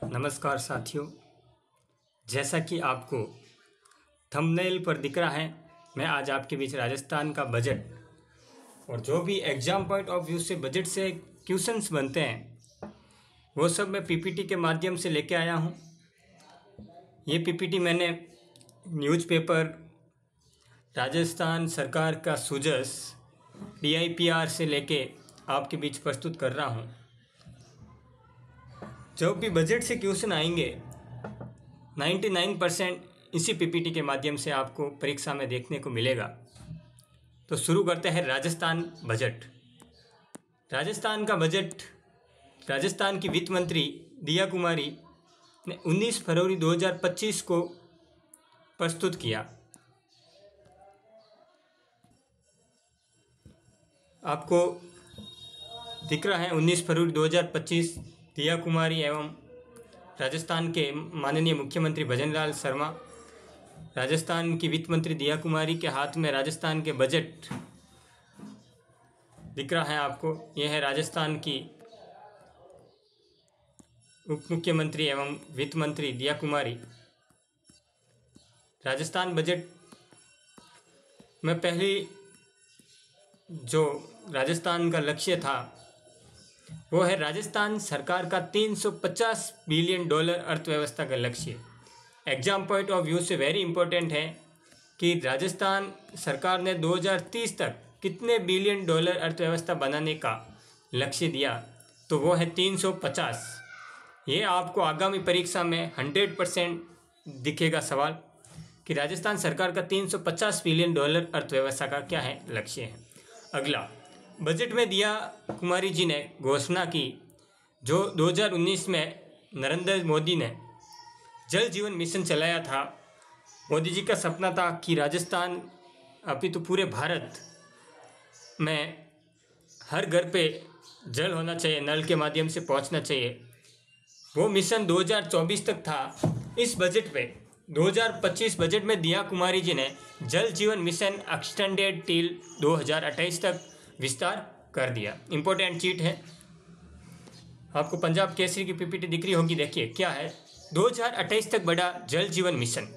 नमस्कार साथियों, जैसा कि आपको थंबनेल पर दिख रहा है, मैं आज आपके बीच राजस्थान का बजट और जो भी एग्ज़ाम पॉइंट ऑफ व्यू से बजट से क्वेश्चंस बनते हैं वो सब मैं पीपीटी के माध्यम से लेके आया हूँ। ये पीपीटी मैंने न्यूज़पेपर राजस्थान सरकार का सुजस DIPR से लेके आपके बीच प्रस्तुत कर रहा हूँ। जो भी बजट से क्वेश्चन आएंगे 99% इसी पीपीटी के माध्यम से आपको परीक्षा में देखने को मिलेगा। तो शुरू करते हैं राजस्थान बजट। राजस्थान का बजट राजस्थान की वित्त मंत्री दिया कुमारी ने 19 फरवरी 2025 को प्रस्तुत किया। आपको दिख रहा है 19 फरवरी 2025 दिया कुमारी एवं राजस्थान के माननीय मुख्यमंत्री भजनलाल शर्मा, राजस्थान की वित्त मंत्री दिया कुमारी के हाथ में राजस्थान के बजट दिख रहा है आपको। यह है राजस्थान की उप मुख्यमंत्री एवं वित्त मंत्री दिया कुमारी। राजस्थान बजट में पहली जो राजस्थान का लक्ष्य था वो है राजस्थान सरकार का $350 बिलियन अर्थव्यवस्था का लक्ष्य। एग्जाम पॉइंट ऑफ व्यू से वेरी इंपॉर्टेंट है कि राजस्थान सरकार ने 2030 तक कितने बिलियन डॉलर अर्थव्यवस्था बनाने का लक्ष्य दिया, तो वो है 350। ये आपको आगामी परीक्षा में 100% दिखेगा सवाल कि राजस्थान सरकार का $350 बिलियन अर्थव्यवस्था का क्या है लक्ष्य है। अगला, बजट में दिया कुमारी जी ने घोषणा की जो 2019 में नरेंद्र मोदी ने जल जीवन मिशन चलाया था। मोदी जी का सपना था कि राजस्थान अभी तो पूरे भारत में हर घर पे जल होना चाहिए, नल के माध्यम से पहुंचना चाहिए। वो मिशन 2024 तक था। इस बजट में 2025 बजट में दिया कुमारी जी ने जल जीवन मिशन एक्सटेंडेड टिल 2028 तक विस्तार कर दिया। इंपॉर्टेंट चीट है, आपको पंजाब केसरी की पीपीटी दिख रही होगी। देखिए क्या है, 2028 तक बढ़ा जल जीवन मिशन,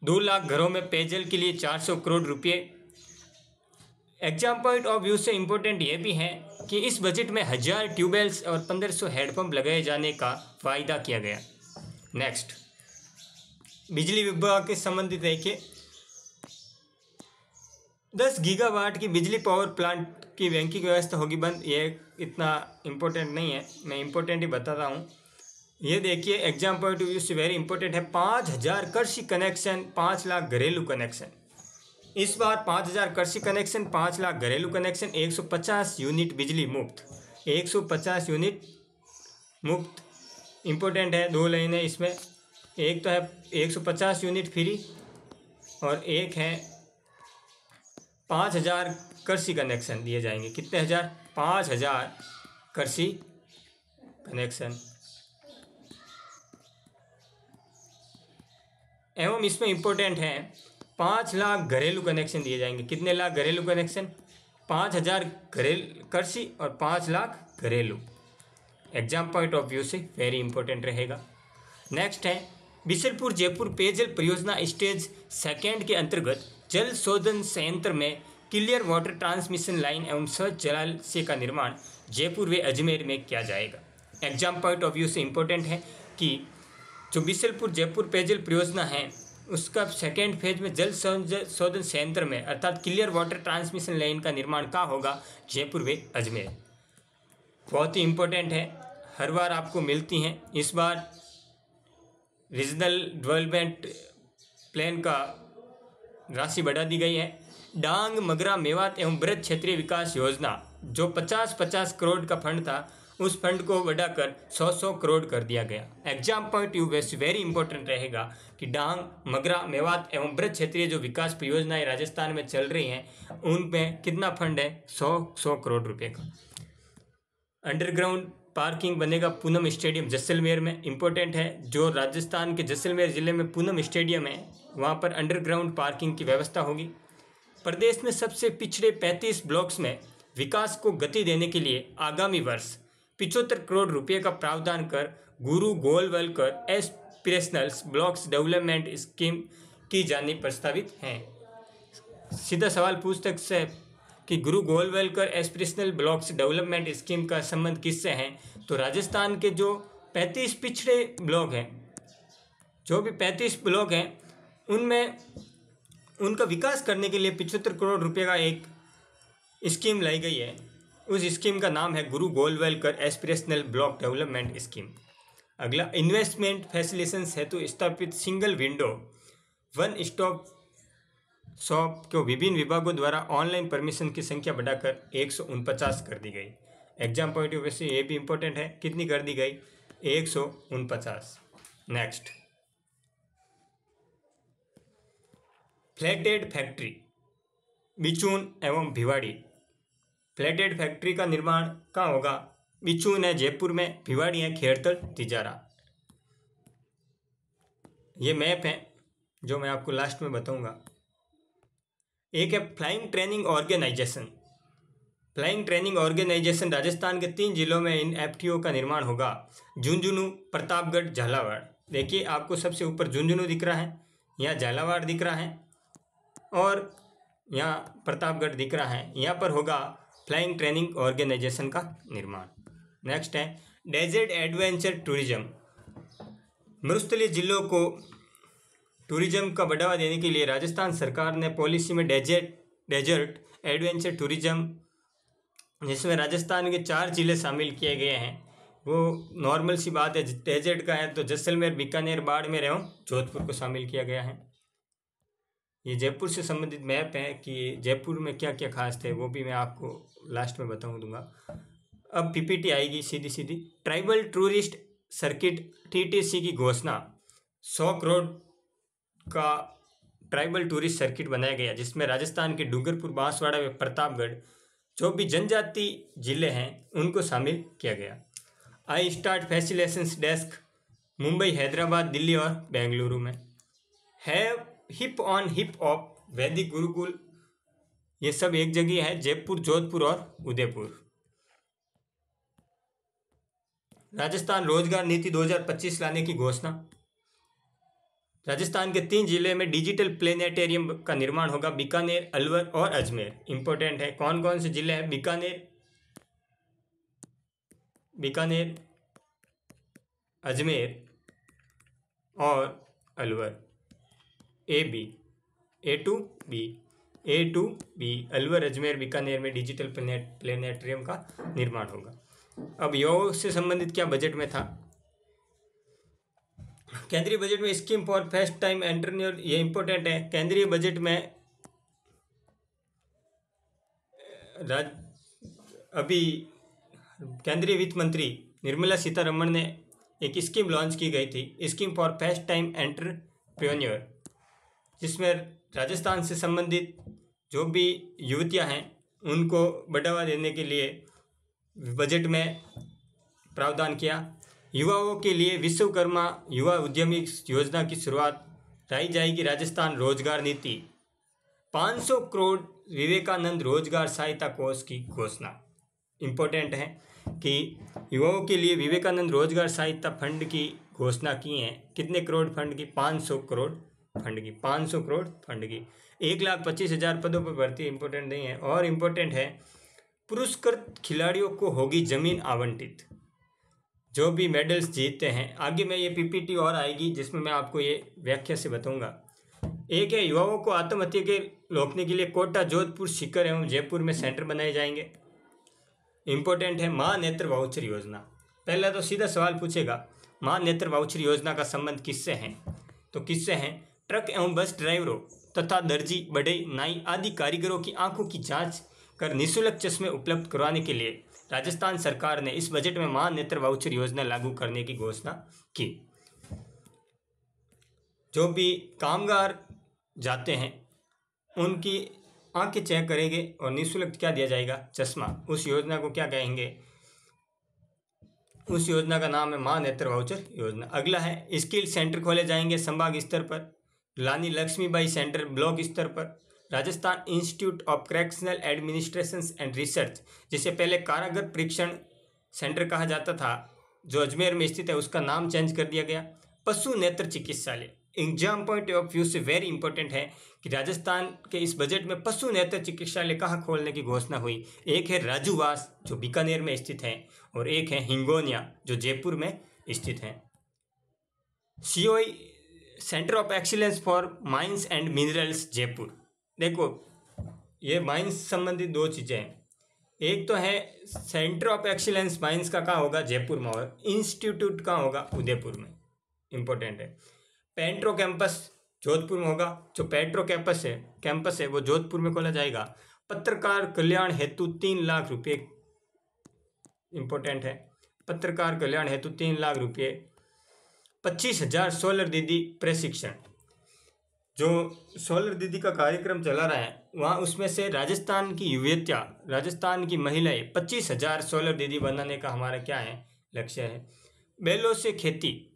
2 लाख घरों में पेयजल के लिए 400 करोड़ रुपए। एग्जाम पॉइंट ऑफ व्यू से इम्पोर्टेंट ये भी है कि इस बजट में 1000 ट्यूबवेल्स और 1500 हैंडपम्प लगाए जाने का वायदा किया गया। नेक्स्ट, बिजली विभाग के संबंधित देखिए, 10 गीगावाट की बिजली पावर प्लांट की बैंकिंग व्यवस्था होगी बंद। ये इतना इम्पोर्टेंट नहीं है, मैं इम्पोर्टेंट ही बता रहा हूँ। ये देखिए एग्जाम पॉइंट ऑफ व्यू से वेरी इंपॉर्टेंट है। 5000 कृषि कनेक्शन, 5 लाख घरेलू कनेक्शन। इस बार 5000 कृषि कनेक्शन, 5 लाख घरेलू कनेक्शन, 150 यूनिट बिजली मुफ्त। 150 यूनिट मुफ्त इम्पोर्टेंट है। 2 लाइनें इसमें, एक तो है 150 यूनिट फ्री और एक है 5000 कृषि कनेक्शन दिए जाएंगे। कितने हज़ार? 5000 कृषि कनेक्शन। एवं इसमें इम्पोर्टेंट है 5 लाख घरेलू कनेक्शन दिए जाएंगे। कितने लाख घरेलू कनेक्शन? 5000 घरेलू कृषि और 5 लाख घरेलू। एग्जाम पॉइंट ऑफ व्यू से वेरी इंपॉर्टेंट रहेगा। नेक्स्ट है बिशनपुर जयपुर पेयजल परियोजना स्टेज 2 के अंतर्गत जल शोधन संयंत्र में क्लियर वाटर ट्रांसमिशन लाइन एवं स्वच्छ जलाशय का निर्माण जयपुर व अजमेर में किया जाएगा। एग्जाम पॉइंट ऑफ व्यू से इम्पोर्टेंट है कि जो बिशनपुर जयपुर पेयजल परियोजना है उसका 2nd फेज में जल शोधन संयंत्र में अर्थात क्लियर वाटर ट्रांसमिशन लाइन का निर्माण कहाँ होगा? जयपुर व अजमेर। बहुत ही इम्पोर्टेंट है, हर बार आपको मिलती हैं। इस बार रीजनल डेवलपमेंट प्लान का राशि बढ़ा दी गई है। डांग, मगरा, मेवात एवं ब्रज क्षेत्रीय विकास योजना जो 50-50 करोड़ का फंड था उस फंड को बढ़ाकर 100-100 करोड़ कर दिया गया। एग्जाम पॉइंट ऑफ व्यू से वेरी इंपॉर्टेंट रहेगा कि डांग, मगरा, मेवात एवं ब्रज क्षेत्रीय जो विकास परियोजनाएं राजस्थान में चल रही हैं उनमें कितना फंड है? 100 करोड़ रुपए का। अंडरग्राउंड पार्किंग बनेगा पूनम स्टेडियम जैसलमेर में। इम्पोर्टेंट है, जो राजस्थान के जैसलमेर ज़िले में पूनम स्टेडियम है वहाँ पर अंडरग्राउंड पार्किंग की व्यवस्था होगी। प्रदेश में सबसे पिछड़े 35 ब्लॉक्स में विकास को गति देने के लिए आगामी वर्ष 75 करोड़ रुपये का प्रावधान कर गुरु Golwalkar aspirational blocks development scheme की जानी प्रस्तावित हैं। सीधा सवाल पूछ सकते हैं कि गुरु Golwalkar aspirational blocks development scheme का संबंध किससे है? तो राजस्थान के जो 35 पिछड़े ब्लॉक हैं, जो भी 35 ब्लॉक हैं, उनमें उनका विकास करने के लिए 75 करोड़ रुपये का एक स्कीम लाई गई है। उस स्कीम का नाम है गुरु Golwalkar aspirational block development scheme. अगला, इन्वेस्टमेंट फैसिलिटेशन हेतु स्थापित single window one stop shop को विभिन्न विभागों द्वारा ऑनलाइन परमिशन की संख्या बढ़ाकर 149 कर दी गई। एग्जाम पॉइंट ऑफ व्यू से ये भी इंपॉर्टेंट है, कितनी कर दी गई? 149। नेक्स्ट, फ्लैटेड फैक्ट्री बिचून एवं भिवाड़ी। फ्लैटेड फैक्ट्री का निर्माण कहाँ होगा? बिचून है जयपुर में, भिवाड़ी है खेड़तल तिजारा। ये मैप है जो मैं आपको लास्ट में बताऊंगा। एक है flying training organisation. Flying training organisation Rajasthan के 3 जिलों में इन एफटीओ का निर्माण होगा, झुंझुनू, प्रतापगढ़, झालावाड़। देखिए आपको सबसे ऊपर झुंझुनू दिख रहा है, यहाँ झालावाड़ दिख रहा है और यहाँ प्रतापगढ़ दिख रहा है। यहाँ पर होगा फ्लाइंग ट्रेनिंग ऑर्गेनाइजेशन का निर्माण। नेक्स्ट है डेजर्ट एडवेंचर टूरिज्म। मरुस्थलीय जिलों को टूरिज्म का बढ़ावा देने के लिए राजस्थान सरकार ने पॉलिसी में डेजर्ट एडवेंचर टूरिज्म, जिसमें राजस्थान के 4 जिले शामिल किए गए हैं। वो नॉर्मल सी बात है, डेजर्ट का है तो जैसलमेर, बीकानेर, बाड़मेर एवं जोधपुर को शामिल किया गया है। ये जयपुर से संबंधित मैप है कि जयपुर में क्या क्या खास थे, वो भी मैं आपको लास्ट में दूंगा। अब पीपीटी आएगी सीधी सीधी। ट्राइबल टूरिस्ट सर्किट टीटीसी की घोषणा। 100 करोड़ का ट्राइबल टूरिस्ट सर्किट बनाया गया, जिसमें राजस्थान के डूंगरपुर, बांसवाड़ा व प्रतापगढ़ जो भी जनजाति जिले हैं उनको शामिल किया गया। I start facilitations desk Mumbai, Hyderabad, Delhi और बेंगलुरु में। Have hip on hip off वैदिक गुरुकुल, ये सब एक जगह है, जयपुर, जोधपुर और उदयपुर। राजस्थान रोजगार नीति 2025 लाने की घोषणा। राजस्थान के 3 जिले में डिजिटल प्लेनेटेरियम का निर्माण होगा, बीकानेर, अलवर और अजमेर। इंपॉर्टेंट है, कौन कौन से जिले हैं? बीकानेर, अजमेर और अलवर। ए टू बी अलवर, अजमेर, बीकानेर में डिजिटल प्लेनेटेरियम का निर्माण होगा। अब योग से संबंधित क्या बजट में था? केंद्रीय बजट में scheme for first time entrepreneur, ये इंपॉर्टेंट है। केंद्रीय बजट में अभी केंद्रीय वित्त मंत्री निर्मला सीतारमण ने एक स्कीम लॉन्च की गई थी, scheme for first time entrepreneur, जिसमें राजस्थान से संबंधित जो भी युवतियां हैं उनको बढ़ावा देने के लिए बजट में प्रावधान किया। युवाओं के लिए विश्वकर्मा युवा उद्यमी योजना की शुरुआत कराई जाएगी। राजस्थान रोजगार नीति। 500 करोड़ विवेकानंद रोजगार सहायता कोष की घोषणा। इम्पोर्टेंट है कि युवाओं के लिए विवेकानंद रोजगार सहायता फंड की घोषणा की है। कितने करोड़ फंड की? 500 करोड़ फंड की। 500 करोड़ फंड की। 1,25,000 पदों पर भर्ती इंपॉर्टेंट नहीं है। और इम्पोर्टेंट है, पुरस्कृत खिलाड़ियों को होगी जमीन आवंटित, जो भी मेडल्स जीतते हैं। आगे में ये पीपीटी और आएगी जिसमें मैं आपको ये व्याख्या से बताऊंगा। एक है, युवाओं को आत्महत्या के रोकने के लिए कोटा, जोधपुर, सीकर एवं जयपुर में सेंटर बनाए जाएंगे। इंपॉर्टेंट है, मां नेत्र वाउचर योजना। पहला तो सीधा सवाल पूछेगा, मां नेत्र वाउचर योजना का संबंध किससे है? तो किससे है? ट्रक एवं बस ड्राइवरों तथा दर्जी, बढ़ई, नाई आदि कारीगरों की आंखों की जांच कर निःशुल्क चश्मे उपलब्ध करवाने के लिए राजस्थान सरकार ने इस बजट में मां नेत्र वाउचर योजना लागू करने की घोषणा की। जो भी कामगार जाते हैं उनकी आंखें चेक करेंगे और निःशुल्क क्या दिया जाएगा? चश्मा। उस योजना को क्या कहेंगे? उस योजना का नाम है मां नेत्र वाउचर योजना। अगला है, स्किल सेंटर खोले जाएंगे संभाग स्तर पर। रानी लक्ष्मीबाई सेंटर ब्लॉक स्तर पर। Rajasthan institute of correctional administration and research, जिसे पहले कारागर परीक्षण सेंटर कहा जाता था, जो अजमेर में स्थित है, उसका नाम चेंज कर दिया गया। पशु नेत्र चिकित्सालय एग्जाम पॉइंट ऑफ व्यू से वेरी इंपॉर्टेंट है कि राजस्थान के इस बजट में पशु नेत्र चिकित्सालय कहाँ खोलने की घोषणा हुई। एक है राजूवास जो बीकानेर में स्थित है, और एक है हिंगोनिया जो जयपुर में स्थित है। COI centre of excellence for mines and minerals Jaipur. देखो, ये माइंस संबंधित दो चीज़ें हैं। एक तो है सेंटर ऑफ एक्सीलेंस माइंस का कहाँ होगा, जयपुर में होगा। इंस्टीट्यूट कहाँ होगा, उदयपुर में। इंपॉर्टेंट है। पेट्रो कैंपस जोधपुर में होगा। जो पेट्रो कैंपस है वो जोधपुर में खोला जाएगा। पत्रकार कल्याण हेतु 3 लाख रुपये। इंपॉर्टेंट है। पत्रकार कल्याण हेतु 3 लाख रुपये। 25,000 सोलर दीदी प्रशिक्षण। जो सोलर दीदी का कार्यक्रम चला रहा है वहाँ, उसमें से राजस्थान की युवतियाँ, राजस्थान की महिलाएं 25,000 सोलर दीदी बनाने का हमारा क्या है, लक्ष्य है। बैलों से खेती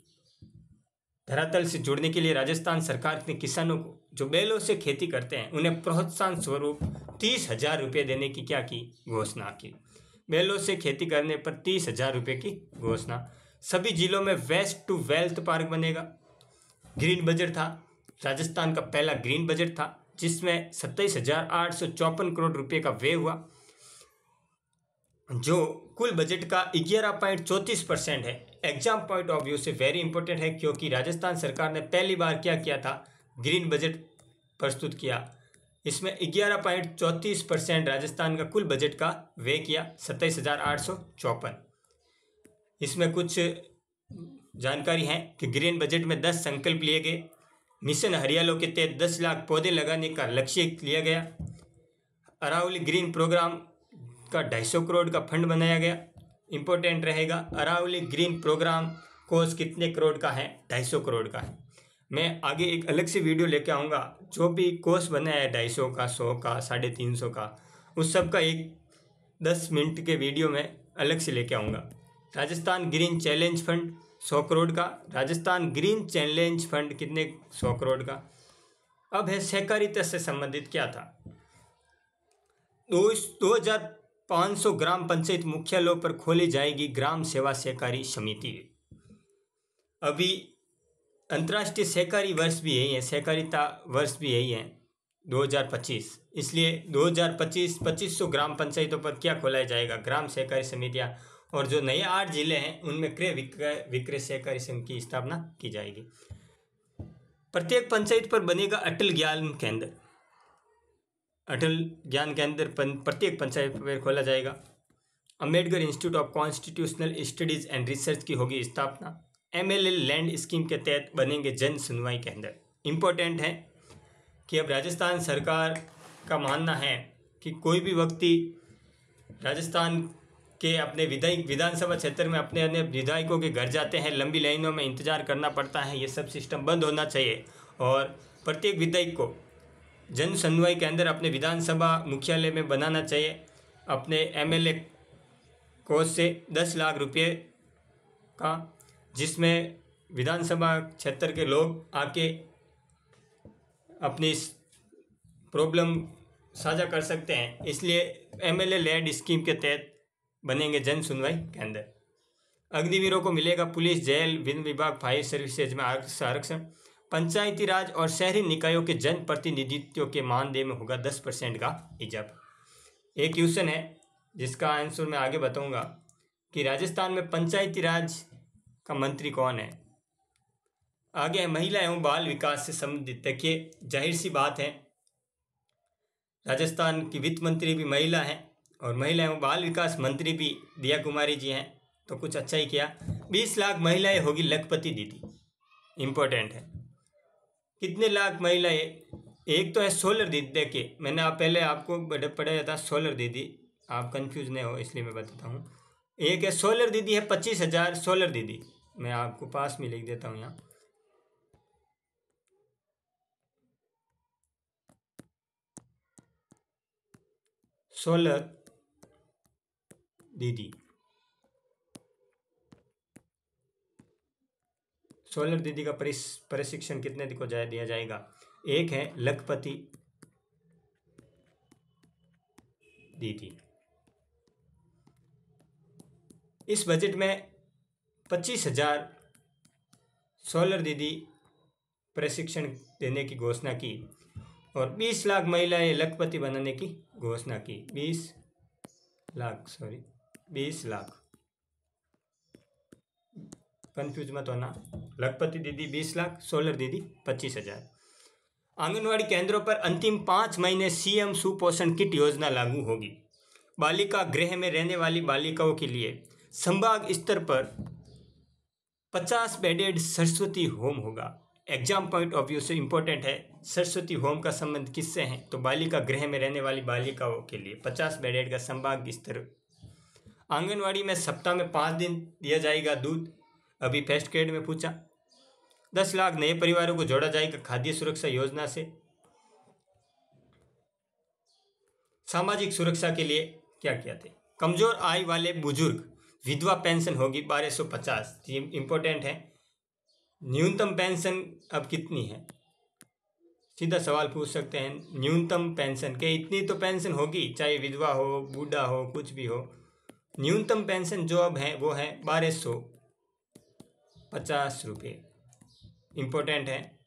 धरातल से जुड़ने के लिए राजस्थान सरकार ने किसानों को जो बैलों से खेती करते हैं उन्हें प्रोत्साहन स्वरूप 30,000 रुपये देने की क्या की, घोषणा की। बैलों से खेती करने पर 30,000 रुपये की घोषणा। सभी जिलों में वेस्ट टू वेल्थ पार्क बनेगा। ग्रीन बजट था, राजस्थान का पहला ग्रीन बजट था, जिसमें 27,854 करोड़ रुपए का व्यय हुआ, जो कुल बजट का 11.34% है। एग्जाम पॉइंट ऑफ व्यू से वेरी इंपॉर्टेंट है, क्योंकि राजस्थान सरकार ने पहली बार क्या किया था, ग्रीन बजट प्रस्तुत किया। इसमें 11.34% राजस्थान का कुल बजट का व्यय किया, 27,854। इसमें कुछ जानकारी है कि ग्रीन बजट में 10 संकल्प लिए गए। मिशन हरियालो के तहत 10 लाख पौधे लगाने का लक्ष्य लिया गया। अरावली ग्रीन प्रोग्राम का 250 करोड़ का फंड बनाया गया। इंपॉर्टेंट रहेगा, अरावली ग्रीन प्रोग्राम कोर्स कितने करोड़ का है, 250 करोड़ का है। मैं आगे एक अलग से वीडियो लेके आऊँगा, जो भी कोर्स बना है 250 का, 100 का, 350 का, उस सब का एक 10 मिनट के वीडियो में अलग से लेके आऊँगा। Rajasthan green challenge fund 100 crore का। राजस्थान ग्रीन चैलेंज फंड कितने, 100 करोड़ का। अब है सहकारिता से संबंधित क्या था। 2,500 ग्राम पंचायत मुख्यालयों पर खोली जाएगी ग्राम सेवा सहकारी समिति। अभी अंतर्राष्ट्रीय सहकारी वर्ष भी यही है, सहकारिता वर्ष भी यही है 2025, इसलिए 2025 2500 ग्राम पंचायतों पर क्या खोला जाएगा, ग्राम सहकारी समितियाँ। और जो नए 8 जिले हैं उनमें क्रय विक्रय सहकारी संघ की स्थापना की जाएगी। प्रत्येक पंचायत पर बनेगा अटल ज्ञान केंद्र। अटल ज्ञान केंद्र प्रत्येक पंचायत पर खोला जाएगा। Ambedkar institute of constitutional studies and research की होगी स्थापना। MLL लैंड स्कीम के तहत बनेंगे जन सुनवाई केंद्र। इम्पोर्टेंट है कि अब राजस्थान सरकार का मानना है कि कोई भी व्यक्ति राजस्थान के अपने विधानसभा क्षेत्र में अपने अन्य विधायकों के घर जाते हैं, लंबी लाइनों में इंतजार करना पड़ता है, ये सब सिस्टम बंद होना चाहिए। और प्रत्येक विधायक को जन सुनवाई केंद्र अपने विधानसभा मुख्यालय में बनाना चाहिए। अपने MLA कोष से 10 लाख रुपये का, जिसमें विधानसभा क्षेत्र के लोग आके अपनी प्रॉब्लम साझा कर सकते हैं। इसलिए MLA लैंड स्कीम के तहत बनेंगे जन सुनवाई केंद्र। अग्निवीरों को मिलेगा पुलिस, जेल, वन विभाग, फायर सर्विसेज में आरक्षण। पंचायती राज और शहरी निकायों के जन प्रतिनिधित्व के मानदेय में होगा 10% का इजाफा। एक क्वेश्चन है जिसका आंसर मैं आगे बताऊंगा कि राजस्थान में पंचायती राज का मंत्री कौन है। आगे है महिला एवं बाल विकास से संबंधित। देखिए, जाहिर सी बात है, राजस्थान की वित्त मंत्री भी महिला है और महिला एवं बाल विकास मंत्री भी दिया कुमारी जी हैं, तो कुछ अच्छा ही किया। 20 लाख महिलाएं होगी लखपति दीदी। इम्पोर्टेंट है, कितने लाख महिलाएं। एक तो है सोलर दीदी। देखिए, मैंने पहले आपको पढ़ाया था सोलर दीदी, आप कंफ्यूज नहीं हो इसलिए मैं बताता हूँ। एक है सोलर दीदी है 25,000 सोलर दीदी, मैं आपको पास में लिख देता हूँ यहाँ। सोलर दीदी, सोलर दीदी का प्रशिक्षण कितने को दिया जाएगा। एक है लखपति दीदी, इस बजट में 25,000 सोलर दीदी प्रशिक्षण देने की घोषणा की और 20 लाख महिलाएं लखपति बनाने की घोषणा की। 20 लाख, कंफ्यूज मत होना। लखपति दीदी 20 लाख, सोलर दीदी 25,000। आंगनवाड़ी केंद्रों पर अंतिम 5 महीने सीएम सुपोषण किट योजना लागू होगी। बालिका गृह में रहने वाली बालिकाओं के लिए संभाग स्तर पर 50 बेडेड सरस्वती होम होगा। एग्जाम पॉइंट ऑफ व्यू से इंपॉर्टेंट है। सरस्वती होम का संबंध किससे है? तो बालिका गृह में रहने वाली बालिकाओं के लिए 50 बेडेड का संभाग स्तर। आंगनवाड़ी में सप्ताह में 5 दिन दिया जाएगा दूध। अभी फर्स्ट ग्रेड में पूछा। 10 लाख नए परिवारों को जोड़ा जाएगा खाद्य सुरक्षा योजना से। सामाजिक सुरक्षा के लिए क्या किया थे? कमजोर आय वाले बुजुर्ग विधवा पेंशन होगी 1250। इंपॉर्टेंट है। न्यूनतम पेंशन अब कितनी है? सीधा सवाल पूछ सकते हैं, न्यूनतम पेंशन के इतनी तो पेंशन होगी, चाहे विधवा हो, बूढ़ा हो, कुछ भी हो। न्यूनतम पेंशन जो अब है वो है 1250 रुपये। इम्पोर्टेंट है,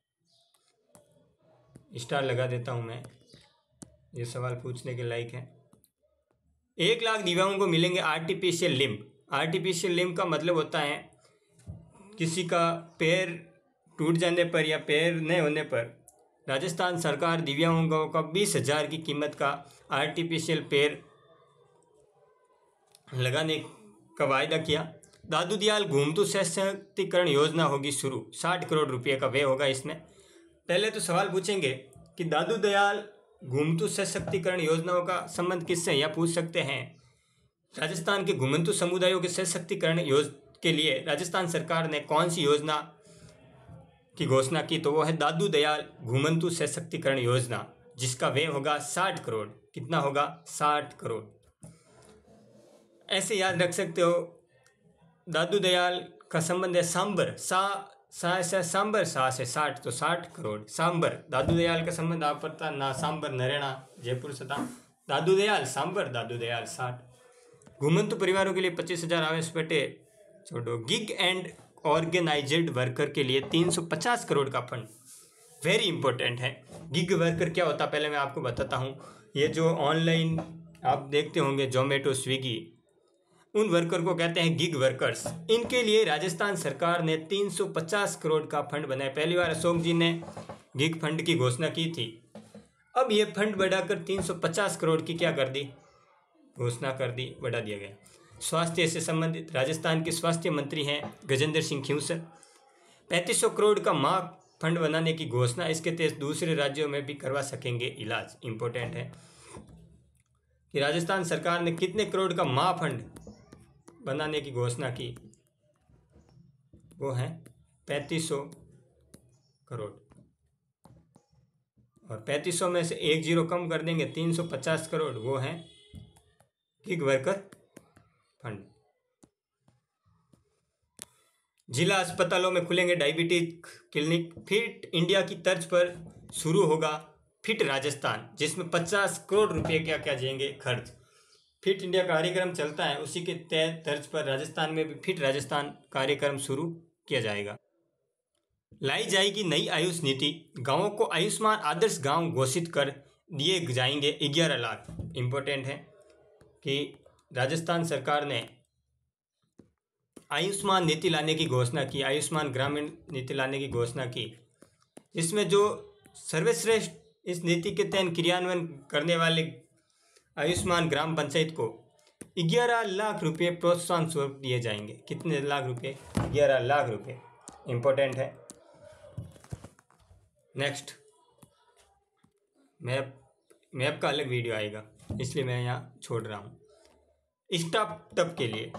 स्टार लगा देता हूँ मैं, ये सवाल पूछने के लायक है। 1 लाख दिव्यांगों को मिलेंगे आर्टिफिशियल लिम्ब। आर्टिफिशियल लिम्ब का मतलब होता है किसी का पैर टूट जाने पर या पैर नहीं होने पर राजस्थान सरकार दिव्यांगों का 20,000 की कीमत का आर्टिफिशियल पैर लगाने का वायदा किया। दादू दयाल घूमतू सशक्तिकरण योजना होगी शुरू। 60 करोड़ रुपये का व्यय होगा इसमें। पहले तो सवाल पूछेंगे कि दादू दयाल घूमतू सशक्तिकरण योजनाओं का संबंध किससे, या पूछ सकते हैं राजस्थान के घुमंतु समुदायों के सशक्तिकरण के लिए राजस्थान सरकार ने कौन सी योजना की घोषणा की? तो वो है दादू दयाल घुमंतु सशक्तिकरण योजना, जिसका व्यय होगा 60 करोड़। कितना होगा? 60 करोड़। ऐसे याद रख सकते हो, दादू दयाल का संबंध है सांबर, सांबर से 60, तो 60 करोड़। सांबर दादू दयाल का संबंध आप पता ना, सांबर नरेना जयपुर से था। दादू दयाल सांबर, दादू दयाल 60। घुमंतु परिवारों के लिए 25,000 आवेश पेटे छोड़ो। गिग एंड ऑर्गेनाइज्ड वर्कर के लिए 350 करोड़ का फंड। वेरी इंपॉर्टेंट है। गिग वर्कर क्या होता है पहले मैं आपको बताता हूँ। ये जो ऑनलाइन आप देखते होंगे जोमेटो, स्विगी, उन वर्कर को कहते हैं गिग वर्कर्स। इनके लिए राजस्थान सरकार ने 350 करोड़ का फंड बनाया। पहली बार अशोक जी ने गिग फंड की घोषणा की थी। अब ये फंड बढ़ाकर 350 करोड़ की क्या कर दी? घोषणा कर दी, बढ़ा दिया गया। स्वास्थ्य से संबंधित राजस्थान के स्वास्थ्य मंत्री हैं गजेंद्र सिंह खींवसर। 3500 करोड़ का माँ फंड बनाने की घोषणा। इसके तहत दूसरे राज्यों में भी करवा सकेंगे इलाज। इंपॉर्टेंट है कि राजस्थान सरकार ने कितने करोड़ का माँ फंड बनाने की घोषणा की? वो है 3500 करोड़। और 3500 में से 1 जीरो कम कर देंगे, 350 करोड़, वो है गिग वर्कर फंड। जिला अस्पतालों में खुलेंगे डायबिटीज क्लिनिक। फिट इंडिया की तर्ज पर शुरू होगा फिट राजस्थान, जिसमें 50 करोड़ रुपए क्या क्या जाएंगे खर्च। फिट इंडिया कार्यक्रम चलता है, उसी के तर्ज पर राजस्थान में भी फिट राजस्थान कार्यक्रम शुरू किया जाएगा। लाई जाएगी नई आयुष नीति। गांवों को आयुष्मान आदर्श गांव घोषित कर दिए जाएंगे 11 लाख। इंपॉर्टेंट है कि राजस्थान सरकार ने आयुष्मान नीति लाने की घोषणा की, आयुष्मान ग्रामीण नीति लाने की घोषणा की। इसमें जो सर्वश्रेष्ठ इस नीति के तहत क्रियान्वयन करने वाले आयुष्मान ग्राम पंचायत को 11 लाख रुपए प्रोत्साहन स्वरूप दिए जाएंगे। कितने लाख रुपए? 11 लाख रुपए। इंपॉर्टेंट है। नेक्स्ट मैप का अलग वीडियो आएगा, इसलिए मैं यहाँ छोड़ रहा हूँ। स्टार्टअप के लिए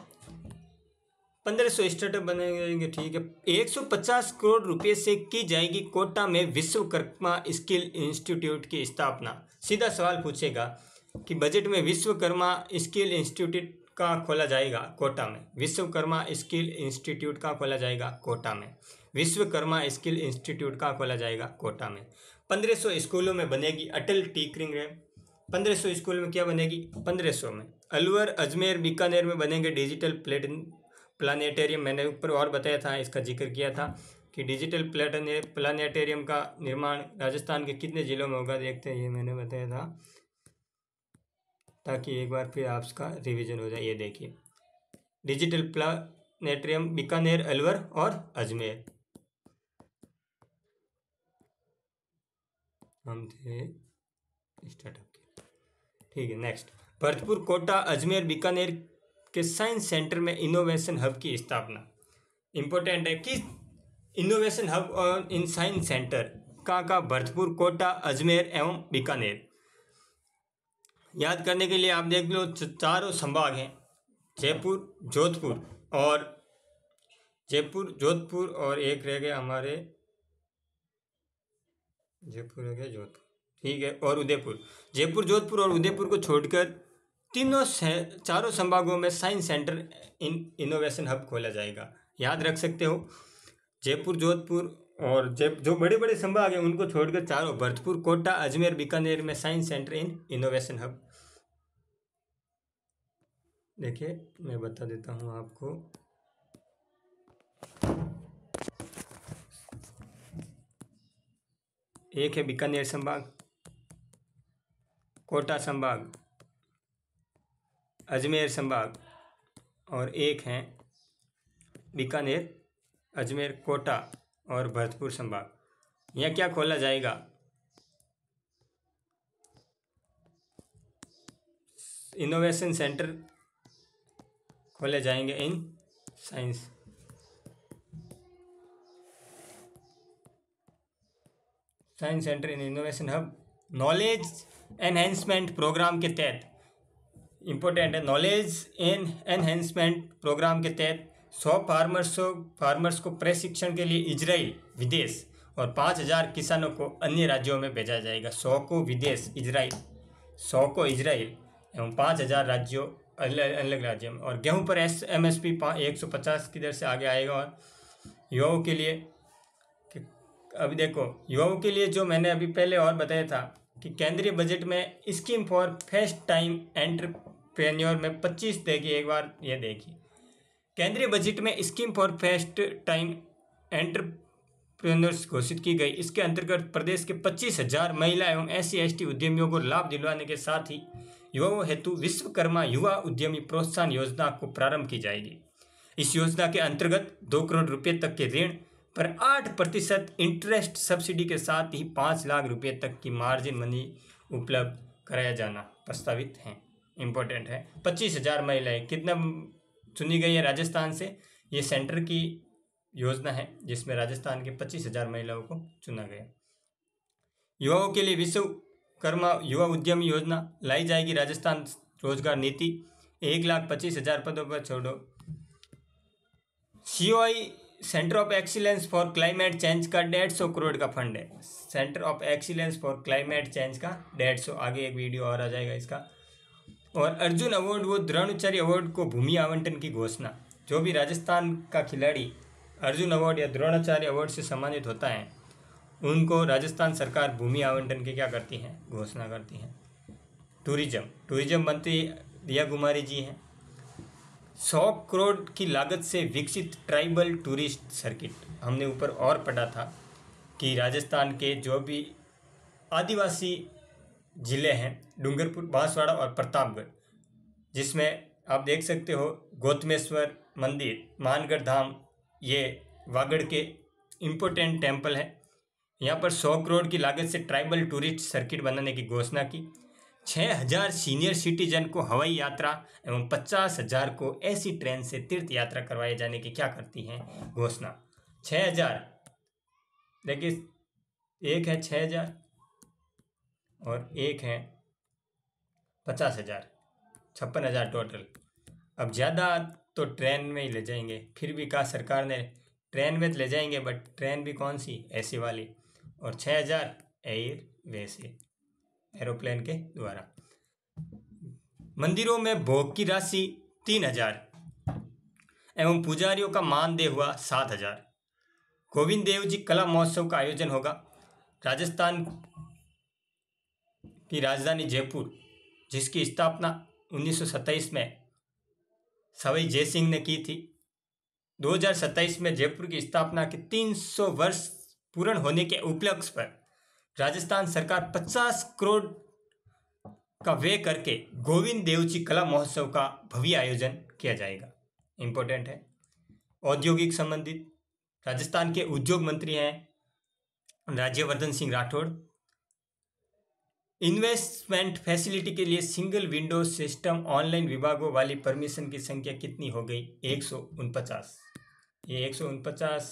1500 स्टार्टअप बनेंगे, ठीक है। 150 करोड़ रुपए से की जाएगी कोटा में विश्वकर्मा स्किल इंस्टीट्यूट की स्थापना। सीधा सवाल पूछेगा कि बजट में विश्वकर्मा स्किल इंस्टीट्यूट का खोला जाएगा कोटा में। विश्वकर्मा स्किल इंस्टीट्यूट का खोला जाएगा कोटा में। विश्वकर्मा स्किल इंस्टीट्यूट का खोला जाएगा कोटा में। 1500 स्कूलों में बनेगी अटल टिंकरिंग लैब। 1500 स्कूल में क्या बनेगी? 1500 में अलवर, अजमेर, बीकानेर में बनेंगे डिजिटल प्लानिटेरियम। मैंने ऊपर और बताया था, इसका जिक्र किया था कि डिजिटल प्लानिटेरियम का निर्माण राजस्थान के कितने जिलों में होगा, देखते हैं। ये मैंने बताया था ताकि एक बार फिर आपका रिवीजन हो जाए। ये देखिए, डिजिटल प्लानिटेरियम बीकानेर, अलवर और अजमेर। हम थे स्टार्टअप के, ठीक है। नेक्स्ट, भरतपुर, कोटा, अजमेर, बीकानेर के साइंस सेंटर में इनोवेशन हब की स्थापना। इंपॉर्टेंट है कि इनोवेशन हब और इन साइंस सेंटर का भरतपुर, कोटा, अजमेर एवं बीकानेर। याद करने के लिए आप देख लो, चारों संभाग हैं, जयपुर, जोधपुर और एक रह गया हमारे, जयपुर रह गया, जोधपुर, ठीक है, और उदयपुर। जयपुर, जोधपुर और उदयपुर को छोड़कर चारों संभागों में साइंस सेंटर इनोवेशन हब खोला जाएगा। याद रख सकते हो, जयपुर, जोधपुर और जो बड़े बड़े संभाग हैं उनको छोड़कर चारों, भरतपुर, कोटा, अजमेर, बीकानेर में साइंस सेंटर इनोवेशन हब। देखिए, मैं बता देता हूँ आपको। एक है बीकानेर संभाग, कोटा संभाग, अजमेर संभाग, और एक है बीकानेर, अजमेर, कोटा और भरतपुर संभाग। यह क्या खोला जाएगा? इनोवेशन सेंटर खोले जाएंगे in science centre in innovation hub. Knowledge enhancement programme के तहत, इंपॉर्टेंट है, नॉलेज एनहेंसमेंट प्रोग्राम के तहत 100 फार्मर्स को प्रशिक्षण के लिए इजराइल, विदेश और 5000 किसानों को अन्य राज्यों में भेजा जाएगा। 100 को विदेश, इजराइल, 100 को इजराइल एवं 5000 राज्यों, अलग अलग राज्यों में। और गेहूं पर MSP 150 की दर से आगे आएगा। और युवाओं के लिए, अभी देखो, युवाओं के लिए जो मैंने अभी पहले और बताया था कि केंद्रीय बजट में scheme for first time entrepreneur में 25, देखिए एक बार ये देखिए, केंद्रीय बजट में scheme for first time entrepreneurs घोषित की गई। इसके अंतर्गत प्रदेश के 25,000 महिला एवं SC/ST उद्यमियों को लाभ दिलवाने के साथ ही युवाओं हेतु विश्वकर्मा युवा उद्यमी प्रोत्साहन योजना को प्रारंभ की जाएगी। इस योजना के अंतर्गत 2 करोड़ रुपए तक के ऋण पर 8% इंटरेस्ट सब्सिडी के साथ ही 5 लाख रुपए तक की मार्जिन मनी उपलब्ध कराया जाना प्रस्तावित है। इंपॉर्टेंट है, 25,000 महिलाएं कितना चुनी गई है राजस्थान से। ये सेंटर की योजना है जिसमें राजस्थान के 25,000 महिलाओं को चुना गया। युवाओं के लिए विश्वकर्मा युवा उद्यमी योजना लाई जाएगी। राजस्थान रोजगार नीति, 1,25,000 पदों पर छोड़ो। COI centre of excellence for climate change का 150 करोड़ का फंड है। Centre of excellence for climate change का 150, आगे एक वीडियो और आ जाएगा इसका। और अर्जुन अवार्ड व द्रोणाचार्य अवार्ड को भूमि आवंटन की घोषणा। जो भी राजस्थान का खिलाड़ी अर्जुन अवार्ड या द्रोणाचार्य अवार्ड से सम्मानित होता है उनको राजस्थान सरकार भूमि आवंटन की क्या करती है, घोषणा करती है। टूरिज्म मंत्री दिया कुमारी जी हैं। 100 करोड़ की लागत से विकसित ट्राइबल टूरिस्ट सर्किट। हमने ऊपर और पढ़ा था कि राजस्थान के जो भी आदिवासी जिले हैं, डूंगरपुर, बांसवाड़ा और प्रतापगढ़, जिसमें आप देख सकते हो गौतमेश्वर मंदिर, मानगढ़ धाम, ये वागड़ के इम्पोर्टेंट टेम्पल है। यहाँ पर 100 करोड़ की लागत से ट्राइबल टूरिस्ट सर्किट बनाने की घोषणा की। 6,000 सीनियर सिटीजन को हवाई यात्रा एवं 50,000 को ऐसी ट्रेन से तीर्थ यात्रा करवाए जाने की क्या करती हैं, घोषणा। 6,000, देखिए, एक है 6,000 और एक है 50,000, 56,000 टोटल। अब ज़्यादा तो ट्रेन में ही ले जाएंगे, फिर भी कहा सरकार ने ट्रेन में ले जाएंगे, बट ट्रेन भी कौन सी, ऐसी वाली। और 6,000 एयरवे से, एरोप्लेन के द्वारा। मंदिरों में भोग की राशि 3,000 एवं पुजारियों का मानदेय हुआ 7,000। गोविंद देव जी कला महोत्सव का आयोजन होगा। राजस्थान की राजधानी जयपुर, जिसकी स्थापना 1927 में सवाई जय सिंह ने की थी। 2027 में जयपुर की स्थापना के 300 वर्ष पूर्ण होने के उपलक्ष्य पर राजस्थान सरकार 50 करोड़ का व्यय करके गोविंद देवजी कला महोत्सव का भव्य आयोजन किया जाएगा। इंपॉर्टेंट है। औद्योगिक संबंधित राजस्थान के उद्योग मंत्री हैं राज्यवर्धन सिंह राठौड़। इन्वेस्टमेंट फैसिलिटी के लिए सिंगल विंडो सिस्टम ऑनलाइन विभागों वाली परमिशन की संख्या कितनी हो गई? 149। ये 149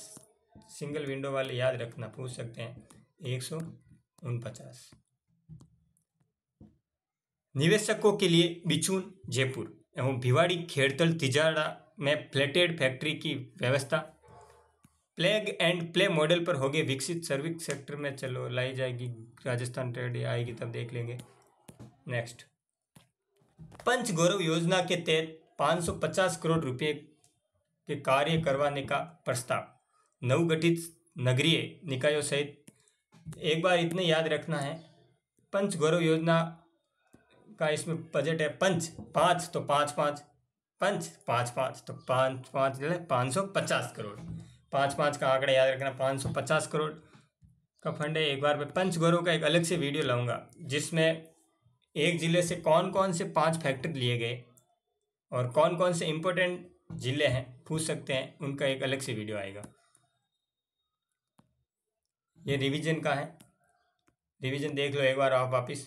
सिंगल विंडो वाले याद रखना, पूछ सकते हैं। 149। निवेशकों के लिए बिचून जयपुर एवं भिवाड़ी खेड़तल तिजाड़ा में प्लेटेड फैक्ट्री की व्यवस्था। प्लेग एंड प्ले मॉडल पर होगी विकसित। सर्विस सेक्टर में चलो लाई जाएगी, राजस्थान ट्रेड आएगी तब देख लेंगे। नेक्स्ट, पंच गौरव योजना के तहत 550 करोड़ रुपए के कार्य करवाने का प्रस्ताव। नवगठित नगरीय निकायों सहित, एक बार इतने याद रखना है, पंच गौरव योजना का इसमें बजट है पंच 5 तो 5 पंच 5 तो 550 करोड़। 5 का आंकड़ा याद रखना, 550 करोड़ का फंड है। एक बार मैं पंच गौरव का एक अलग से वीडियो लाऊंगा जिसमें एक जिले से कौन कौन से 5 फैक्टर लिए गए और कौन कौन से इंपॉर्टेंट जिले हैं पूछ सकते हैं, उनका एक अलग से वीडियो आएगा। ये रिवीजन का है, रिवीजन देख लो एक बार आप वापिस।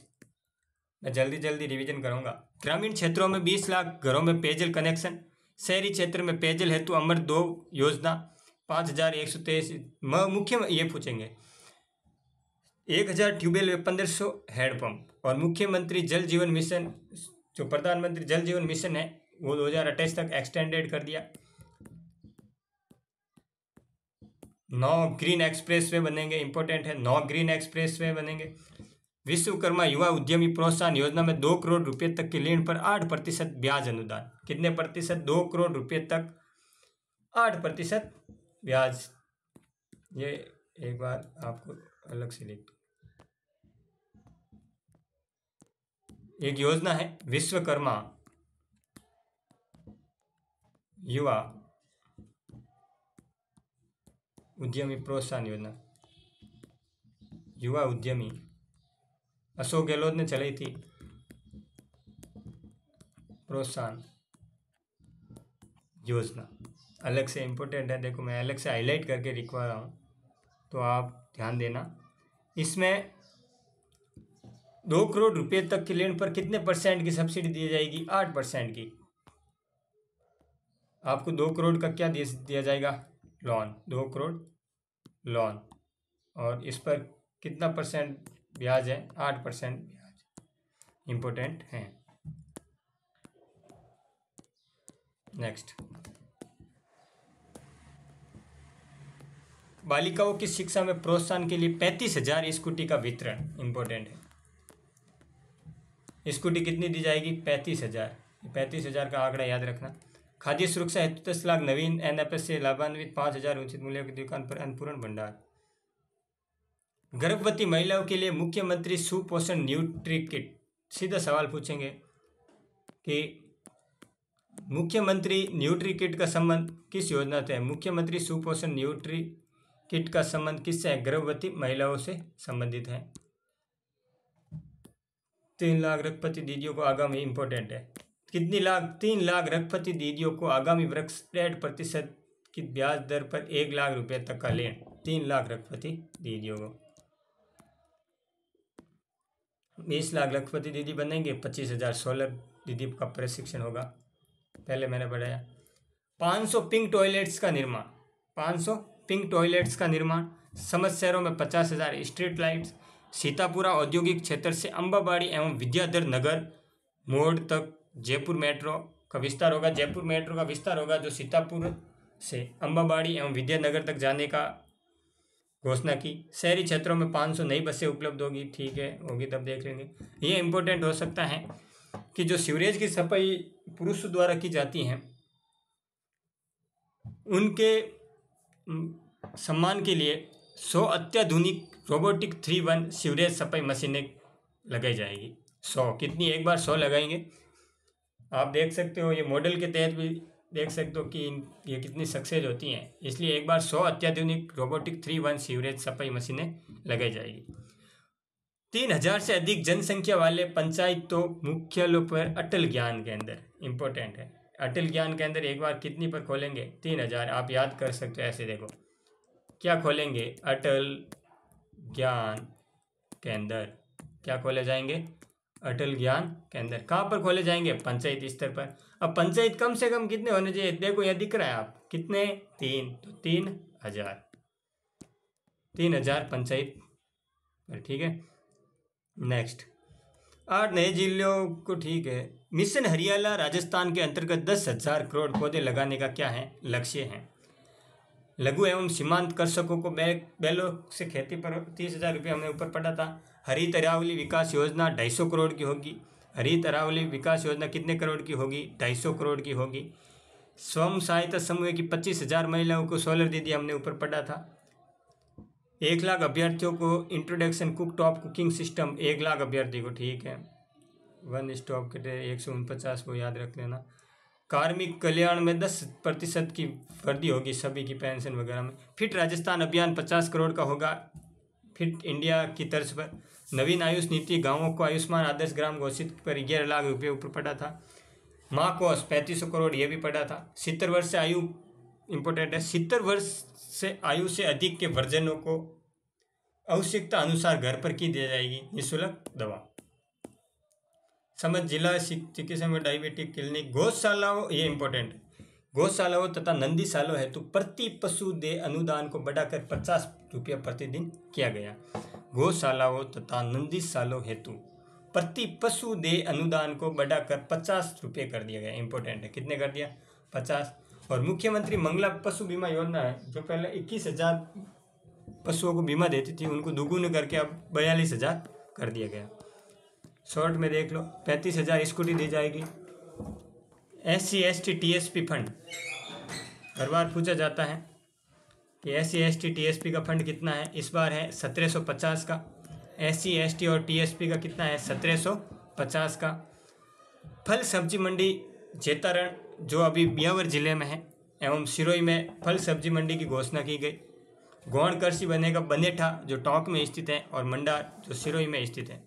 मैं जल्दी रिवीजन करूंगा। ग्रामीण क्षेत्रों में 20 लाख घरों में पेयजल कनेक्शन। शहरी क्षेत्र में पेयजल हेतु अमृत 2 योजना 5123। मुख्य ये पूछेंगे 1000 ट्यूबवेल व 1500 हैंडपंप। और मुख्यमंत्री जल जीवन मिशन, जो प्रधानमंत्री जल जीवन मिशन है वो 2028 तक एक्सटेंडेड कर दिया। 9 ग्रीन एक्सप्रेस वे बनेंगे, इंपॉर्टेंट है। 9 ग्रीन एक्सप्रेस वे बनेंगे। विश्वकर्मा युवा उद्यमी प्रोत्साहन योजना में 2 करोड़ रुपए तक के ऋण पर 8% ब्याज अनुदान। कितने प्रतिशत? 2 करोड़ रुपए तक 8% ब्याज। ये एक बार आपको अलग से लिख दो। एक योजना है विश्वकर्मा युवा उद्यमी प्रोत्साहन योजना। युवा उद्यमी अशोक गहलोत ने चलाई थी प्रोत्साहन योजना। अलग से इम्पोर्टेंट है, देखो मैं अलग से हाईलाइट करके लिखवा रहा हूँ तो आप ध्यान देना। इसमें 2 करोड़ रुपए तक के ऋण पर कितने % की सब्सिडी दी जाएगी? 8% की। आपको 2 करोड़ का क्या दिया जाएगा? लोन। 2 करोड़ लोन, और इस पर कितना % ब्याज है? 8% ब्याज। इंपॉर्टेंट है। नेक्स्ट, बालिकाओं की शिक्षा में प्रोत्साहन के लिए 35,000 स्कूटी का वितरण। इंपॉर्टेंट है। स्कूटी कितनी दी जाएगी? 35,000। 35,000 का आंकड़ा याद रखना। खाद्य सुरक्षा हेतु 10 लाख नवीन NFS से लाभान्वित। 5,000 उचित मूल्य की दुकान पर अन्नपूर्ण भंडार। गर्भवती महिलाओं के लिए मुख्यमंत्री सुपोषण न्यूट्री किट। सीधा सवाल पूछेंगे कि मुख्यमंत्री न्यूट्री किट का संबंध किस योजना से है? मुख्यमंत्री सुपोषण न्यूट्री किट का संबंध किससे है? गर्भवती महिलाओं से संबंधित है। 3 लाख रखपति दीदियों को आगामी, इंपॉर्टेंट है, कितनी लाख? 3 लाख रखपति दीदियों को आगामी वर्ष 8% की ब्याज दर पर 1 लाख रुपए तक का ऋण। 3 लाख रखपति दीदियों को। 20 लाख रखपति दीदी बनेंगे। 25,000 सोलर दीदी का प्रशिक्षण होगा, पहले मैंने पढ़ाया। 500 पिंक टॉयलेट्स का निर्माण। 500 पिंक टॉयलेट्स का निर्माण। समस्त शहरों में 50,000 स्ट्रीट लाइट्स। सीतापुरा औद्योगिक क्षेत्र से अंबाबाड़ी एवं विद्याधर नगर मोड़ तक जयपुर मेट्रो का विस्तार होगा। जयपुर मेट्रो का विस्तार होगा जो सीतापुर से अंबाबाड़ी एवं विद्यानगर तक जाने का घोषणा की। शहरी क्षेत्रों में 500 नई बसें उपलब्ध होगी। ठीक है, होगी तब देख लेंगे। ये इंपॉर्टेंट हो सकता है कि जो सीवरेज की सफाई पुरुषों द्वारा की जाती हैं उनके सम्मान के लिए 100 अत्याधुनिक रोबोटिक 3-1 सीवरेज सफाई मशीनें लगाई जाएगी। 100 कितनी? एक बार 100 लगाएंगे आप देख सकते हो, ये मॉडल के तहत भी देख सकते हो कि ये कितनी सक्सेस होती हैं। इसलिए एक बार 100 अत्याधुनिक रोबोटिक 3-1 सीवरेज सफाई मशीनें लगाई जाएगी। 3000 से अधिक जनसंख्या वाले पंचायतों मुख्यालयों पर अटल ज्ञान केंद्र, इंपॉर्टेंट है। अटल ज्ञान केंद्र एक बार कितनी पर खोलेंगे? 3000। आप याद कर सकते हो ऐसे, देखो क्या खोलेंगे? अटल ज्ञान केंद्र। क्या खोले जाएंगे? अटल ज्ञान केंद्र। कहाँ पर खोले जाएंगे? पंचायत स्तर पर। अब पंचायत कम से कम कितने होने चाहिए? देखो यह दिख रहा है आप कितने? 3, तो 3000, 3000 पंचायत। ठीक है, नेक्स्ट 8 नए जिलों को। ठीक है, मिशन हरियाला राजस्थान के अंतर्गत 10,000 करोड़ पौधे लगाने का क्या है? लक्ष्य है। लघु एवं सीमांत कृषकों को बैलों से खेती पर 30,000 रुपये हमने ऊपर पढ़ा था। हरित अरावली विकास योजना 250 करोड़ की होगी। हरित अरावली विकास योजना कितने करोड़ की होगी? 250 करोड़ की होगी। स्वयं सहायता समूह की 25,000 महिलाओं को सोलर दीदी हमने ऊपर पढ़ा था। 1 लाख अभ्यर्थियों को introduction cook top cooking system, 1 lakh अभ्यर्थी को। ठीक है, 1 स्टॉप के 149 को याद रख लेना। कार्मिक कल्याण में 10% की वृद्धि होगी सभी की पेंशन वगैरह में। फिट राजस्थान अभियान 50 करोड़ का होगा, फिट इंडिया की तर्ज पर। नवीन आयुष नीति, गांवों को आयुष्मान आदर्श ग्राम घोषित पर 11 लाख रुपये ऊपर पड़ा था। माँ कोष 3500 करोड़, ये भी पड़ा था। 70 वर्ष से आयु, इंपॉर्टेंट है, 70 वर्ष से आयु से अधिक के वर्जनों को आवश्यकता अनुसार घर पर की दी जाएगी निःशुल्क दवा। समझ जिला चिकित्सा में डायबिटिक क्लिनिक। गौशालाओं, ये इंपॉर्टेंट, गौशालाओं तथा नंदीशालाओं हेतु प्रति पशु देय अनुदान को बढ़ाकर 50 रुपया प्रतिदिन किया गया। गौशालाओं तथा नंदीशालाओं हेतु प्रति पशु देय अनुदान को बढ़ाकर 50 रुपये कर दिया गया। इंपॉर्टेंट है, कितने कर दिया? 50। और मुख्यमंत्री मंगला पशु बीमा योजना है, जो पहले 21,000 पशुओं को बीमा देती थी, उनको दुगुने करके अब 42,000 कर दिया गया। शॉर्ट में देख लो, 35,000 स्कूटी दी जाएगी। SC ST TSP फंड, हर बार पूछा जाता है कि SC ST TSP का फंड कितना है? इस बार है 1750 का। SC ST और TSP का कितना है? 1750 का। फल सब्जी मंडी जेतारण, जो अभी ब्यावर जिले में है, एवं सिरोही में फल सब्जी मंडी की घोषणा की गई। गौण कृषि बनेगा बनेठा, जो टोंक में स्थित है, और मंडार, जो सिरोही में स्थित है।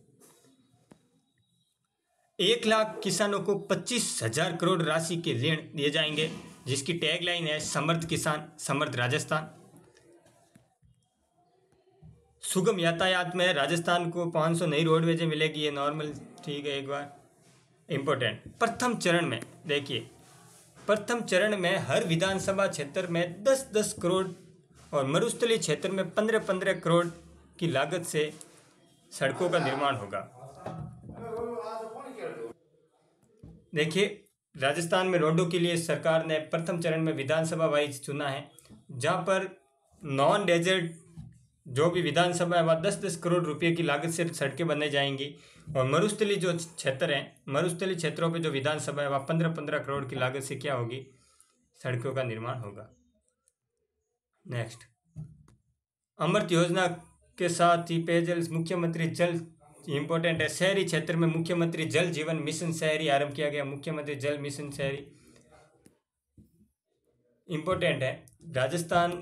1 लाख किसानों को 25,000 करोड़ राशि के ऋण दिए जाएंगे, जिसकी टैगलाइन है समर्थ किसान समर्थ राजस्थान। सुगम यातायात में राजस्थान को 500 नई रोडवेजें मिलेगी, ये नॉर्मल, ठीक है। एक बार इंपॉर्टेंट, प्रथम चरण में देखिए, प्रथम चरण में हर विधानसभा क्षेत्र में 10-10 करोड़ और मरुस्थलीय क्षेत्र में 15-15 करोड़ की लागत से सड़कों का निर्माण होगा। देखिए, राजस्थान में रोडों के लिए सरकार ने प्रथम चरण में विधानसभा वाइज चुना है, जहां पर नॉन डेजर्ट जो भी विधानसभा है वह 10-10 करोड़ रुपए की लागत से सड़कें बनाई जाएंगी, और मरुस्थलीय जो क्षेत्र हैं, मरुस्थलीय क्षेत्रों पे जो विधानसभा है वह 15-15 करोड़ की लागत से क्या होगी? सड़कों का निर्माण होगा। नेक्स्ट, अमृत योजना के साथ ही पेयजल मुख्यमंत्री जल, इंपॉर्टेंट है, शहरी क्षेत्र में मुख्यमंत्री जल जीवन मिशन शहरी आरंभ किया गया। मुख्यमंत्री जल मिशन शहरी, इंपॉर्टेंट है। राजस्थान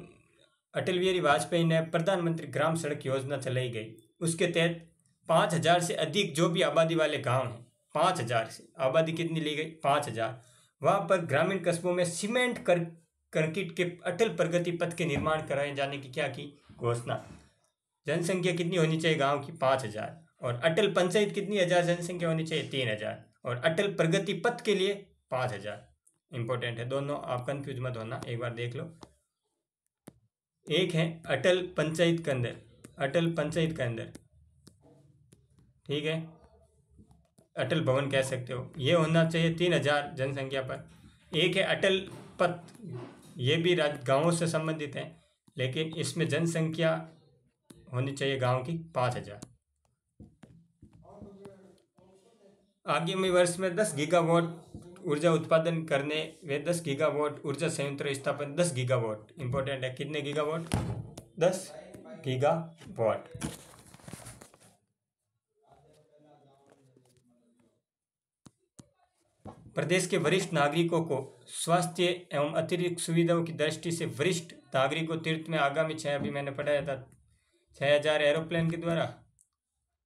अटल बिहारी वाजपेयी ने प्रधानमंत्री ग्राम सड़क योजना चलाई गई, उसके तहत 5,000 से अधिक जो भी आबादी वाले गांव हैं, 5,000 से आबादी कितनी ली गई? 5,000। वहां पर ग्रामीण कस्बों में सीमेंट कंक्रीट के अटल प्रगति पथ के निर्माण कराए जाने की क्या की? घोषणा। जनसंख्या कितनी होनी चाहिए गांव की? 5,000। और अटल पंचायत कितनी हजार जनसंख्या होनी चाहिए? 3,000। और अटल प्रगति पथ के लिए 5,000। इंपॉर्टेंट है, दोनों आप कंफ्यूज मत होना, एक बार देख लो। एक है अटल पंचायत केंद्र, अटल पंचायत केंद्र, ठीक है, अटल भवन कह सकते हो, ये होना चाहिए 3,000 जनसंख्या पर। एक है अटल पथ, ये भी गांवों से संबंधित है, लेकिन इसमें जनसंख्या होनी चाहिए गांव की 5,000। आगामी वर्ष में 10 गीगावाट ऊर्जा उत्पादन करने व 10 गीगावाट ऊर्जा संयंत्र स्थापन। 10 गीगावाट, इंपॉर्टेंट है, कितने गीगावाट? 10 गीगावाट। प्रदेश के वरिष्ठ नागरिकों को स्वास्थ्य एवं अतिरिक्त सुविधाओं की दृष्टि से वरिष्ठ नागरिकों तीर्थ में आगामी 6, अभी मैंने पढ़ाया था, 6,000 एरोप्लेन के द्वारा,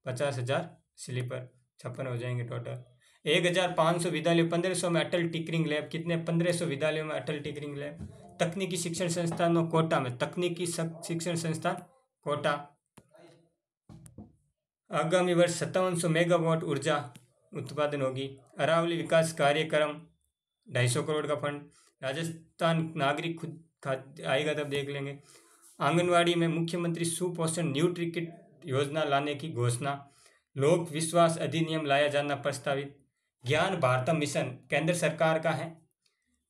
50,000 स्लीपर, 56 हो जाएंगे टोटल। 1,500 विद्यालयों, 1500 में अटल टिंकरिंग लैब। कितने? 1500 विद्यालयों में अटल टिंकरिंग लैब। तकनीकी शिक्षण संस्थानों कोटा में, तकनीकी शिक्षण संस्थान कोटा, आगामी वर्ष 5700 मेगावाट ऊर्जा उत्पादन होगी। अरावली विकास कार्यक्रम 250 करोड़ का फंड। राजस्थान नागरिक खुद खाद्य आएगा तब देख लेंगे। आंगनवाड़ी में मुख्यमंत्री सुपोषण न्यूट्री किट योजना लाने की घोषणा। लोक विश्वास अधिनियम लाया जाना प्रस्तावित। ज्ञान भारतम मिशन केंद्र सरकार का है।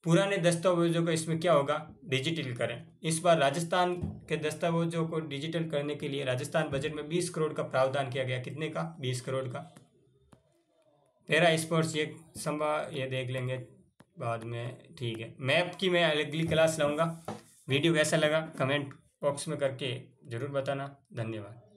पुराने दस्तावेजों का इसमें क्या होगा? डिजिटल करें। इस बार राजस्थान के दस्तावेजों को डिजिटल करने के लिए राजस्थान बजट में 20 करोड़ का प्रावधान किया गया। कितने का? 20 करोड़ का। पैरा स्पोर्ट्स ये देख लेंगे बाद में, ठीक है। मैप की मैं अगली क्लास लाऊंगा। वीडियो कैसा लगा कमेंट बॉक्स में करके ज़रूर बताना। धन्यवाद।